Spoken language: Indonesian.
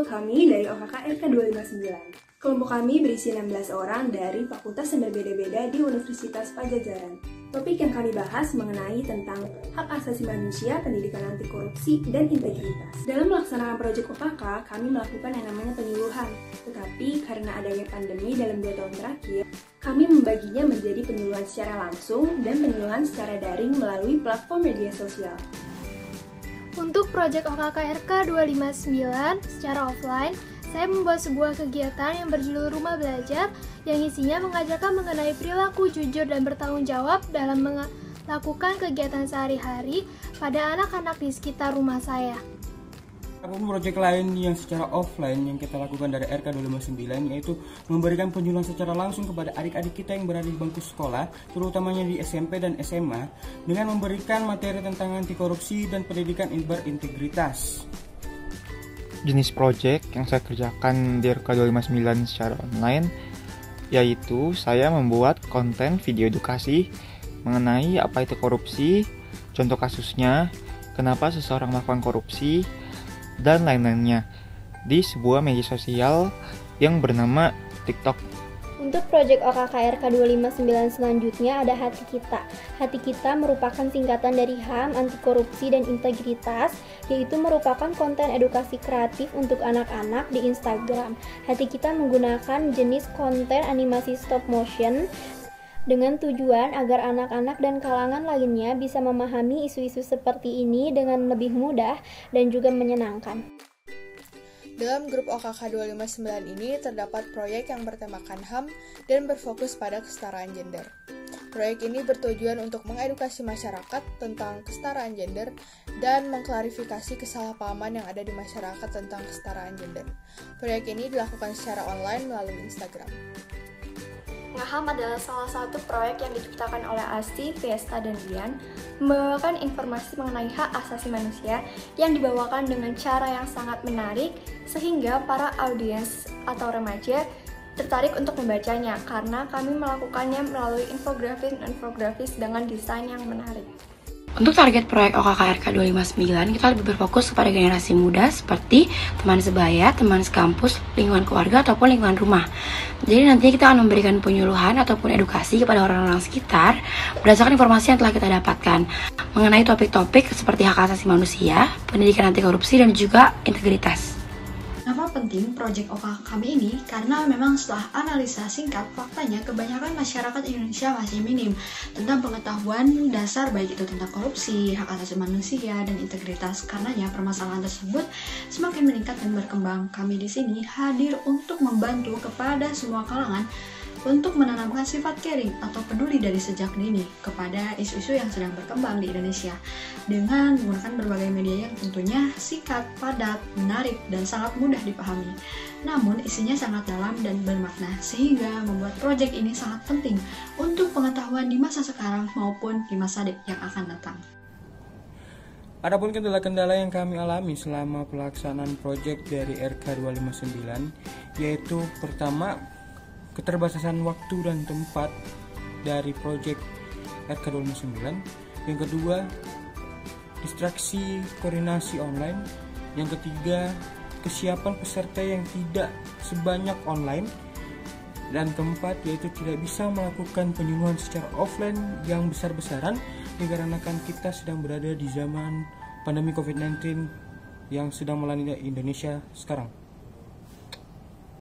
kami dari OKK RK 259. Kelompok kami berisi 16 orang dari fakultas yang berbeda-beda di Universitas Pajajaran. Topik yang kami bahas mengenai tentang hak asasi manusia, pendidikan anti korupsi, dan integritas. Dalam melaksanakan proyek OKK, kami melakukan yang namanya penyuluhan. Tetapi karena adanya pandemi dalam 2 tahun terakhir, kami membaginya menjadi penyuluhan secara langsung dan penyuluhan secara daring melalui platform media sosial. Untuk proyek OKK RK 259 secara offline, saya membuat sebuah kegiatan yang berjudul Rumah Belajar yang isinya mengajarkan mengenai perilaku jujur dan bertanggung jawab dalam melakukan kegiatan sehari-hari pada anak-anak di sekitar rumah saya. Apapun proyek lain yang secara offline yang kita lakukan dari RK 259 yaitu memberikan penyuluhan secara langsung kepada adik-adik kita yang berada di bangku sekolah, terutamanya di SMP dan SMA, dengan memberikan materi tentang anti korupsi dan pendidikan berintegritas. Jenis proyek yang saya kerjakan di RK 259 secara online yaitu saya membuat konten video edukasi mengenai apa itu korupsi, contoh kasusnya, kenapa seseorang melakukan korupsi, dan lain-lainnya di sebuah media sosial yang bernama TikTok. Untuk proyek OKK RK 259 selanjutnya ada Hati Kita. Hati Kita merupakan singkatan dari HAM, Anti Korupsi dan Integritas, yaitu merupakan konten edukasi kreatif untuk anak-anak di Instagram. Hati Kita menggunakan jenis konten animasi stop motion dengan tujuan agar anak-anak dan kalangan lainnya bisa memahami isu-isu seperti ini dengan lebih mudah dan juga menyenangkan. Dalam grup OKK 259 ini terdapat proyek yang bertemakan HAM dan berfokus pada kesetaraan gender. Proyek ini bertujuan untuk mengedukasi masyarakat tentang kesetaraan gender dan mengklarifikasi kesalahpahaman yang ada di masyarakat tentang kesetaraan gender. Proyek ini dilakukan secara online melalui Instagram. HAM adalah salah satu proyek yang diciptakan oleh Asti, Fiesta, dan Dian, membawakan informasi mengenai hak asasi manusia yang dibawakan dengan cara yang sangat menarik sehingga para audiens atau remaja tertarik untuk membacanya karena kami melakukannya melalui infografis dengan desain yang menarik. Untuk target proyek OKK RK 259, kita lebih berfokus kepada generasi muda seperti teman sebaya, teman sekampus, lingkungan keluarga, ataupun lingkungan rumah. Jadi nantinya kita akan memberikan penyuluhan ataupun edukasi kepada orang-orang sekitar berdasarkan informasi yang telah kita dapatkan mengenai topik-topik seperti hak asasi manusia, pendidikan anti korupsi, dan juga integritas. Kenapa penting proyek OKK kami ini? Karena memang setelah analisa singkat, faktanya kebanyakan masyarakat Indonesia masih minim tentang pengetahuan dasar baik itu tentang korupsi, hak asasi manusia, dan integritas. Karenanya permasalahan tersebut semakin meningkat dan berkembang. Kami di sini hadir untuk membantu kepada semua kalangan untuk menanamkan sifat caring atau peduli dari sejak dini kepada isu-isu yang sedang berkembang di Indonesia dengan menggunakan berbagai media yang tentunya singkat, padat, menarik, dan sangat mudah dipahami. Namun isinya sangat dalam dan bermakna sehingga membuat proyek ini sangat penting untuk pengetahuan di masa sekarang maupun di masa yang akan datang. Adapun kendala-kendala yang kami alami selama pelaksanaan proyek dari RK 259 yaitu pertama, keterbatasan waktu dan tempat dari proyek RK 259. Yang kedua, distraksi koordinasi online. Yang ketiga, kesiapan peserta yang tidak sebanyak online. Dan keempat, yaitu tidak bisa melakukan penyuluhan secara offline yang besar-besaran dikarenakan kita sedang berada di zaman pandemi COVID-19 yang sedang melanda Indonesia sekarang.